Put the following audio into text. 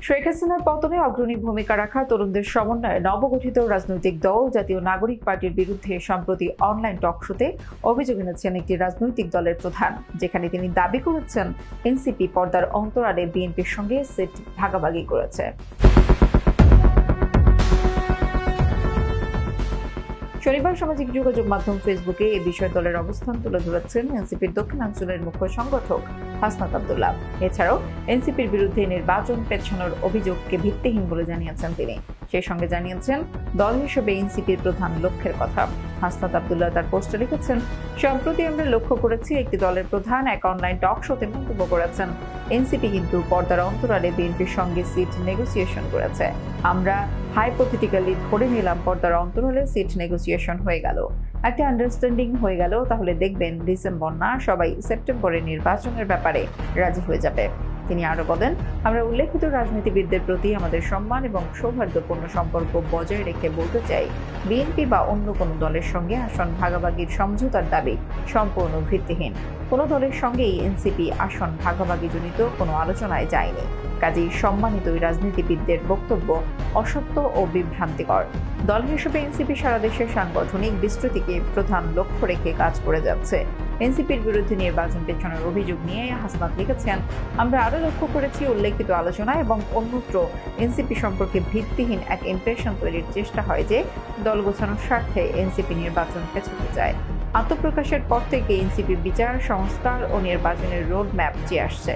শেখ হাসিনার পতনে অগ্রণী ভূমিকা রাখা তরুণদের সমন্বয়ে নবগঠিত রাজনৈতিক দল জাতীয় নাগরিক পার্টির বিরুদ্ধে সম্প্রতি অনলাইন টকশোতে অভিযোগ এনেছেন একটি রাজনৈতিক দলের প্রধান, যেখানে তিনি দাবি করেছেন এনসিপি পর্দার অন্তরালে বিএনপির সঙ্গে সিট ভাগাভাগি করেছে। শনিবার সামাজিক যোগাযোগ মাধ্যম ফেসবুকে এ বিষয়ে দলের অবস্থান তুলে ধরেছেন এনসিপির দক্ষিণাঞ্চলের মুখ্য সংগঠক হাসনাত আব্দুল্লাহ। এছাড়াও এনসিপির বিরুদ্ধে নির্বাচন পেছানোর অভিযোগকে ভিত্তিহীন বলে জানিয়েছেন তিনি। সেই সঙ্গে জানিয়েছেন দল হিসেবে এনসিপির প্রধান লক্ষ্যের কথা। হাসনাত আব্দুল্লাহ তার পোস্টে লিখেছেন, সম্প্রতি আমরা লক্ষ্য করেছি একটি দলের প্রধান এক অনলাইন টক শোতে মন্তব্য করেছেন এনসিপি কিন্তু পর্দার অন্তরালে বিএনপির সঙ্গে সিট নেগোসিয়েশন করেছে। আমরা হাইপোথেটিক্যালি ধরে নিলাম পর্দার অন্তরালে সিট নেগোসিয়েশন হয়ে গেল, একটা আন্ডারস্ট্যান্ডিং হয়ে গেল, তাহলে দেখবেন ডিসেম্বর না সবাই সেপ্টেম্বরে নির্বাচনের ব্যাপারে রাজি হয়ে যাবে। তিনি আরো বলেন, আমরা উল্লেখিত রাজনীতিবিদদের প্রতি আমাদের সম্মান এবং সৌহার্দ্যপূর্ণ সম্পর্ক বজায় রেখে বলতে চাই, বিএনপি বা অন্য কোনো দলের সঙ্গে আসন ভাগাভাগির সমঝোতার দাবি সম্পূর্ণ ভিত্তিহীন। কোনো দলের সঙ্গেই এনসিপি আসন ভাগাভাগি জনিত কোনো আলোচনায় যায়নি। কাজেই সম্মানিত ওই রাজনীতিবিদদের বক্তব্য অসত্য ও বিভ্রান্তিকর। দল হিসেবে এনসিপি সারা দেশের সাংগঠনিক বিস্তৃতিকে প্রধান লক্ষ্য রেখে কাজ করে যাচ্ছে। এনসিপির বিরুদ্ধে নির্বাচন পেছানোর অভিযোগ নিয়ে হাসনাত লিখেছেন, আমরা আরও লক্ষ্য করেছি উল্লেখিত আলোচনা এবং অন্যত্র এনসিপি সম্পর্কে ভিত্তিহীন এক ইমপ্রেশন তৈরির চেষ্টা হয় যে দল গোছানোর স্বার্থে এনসিপি নির্বাচন পেছাতে চায়। আত্মপ্রকাশের পর থেকে এনসিপি বিচার, সংস্কার ও নির্বাচনের রোড ম্যাপ চেয়ে আসছে।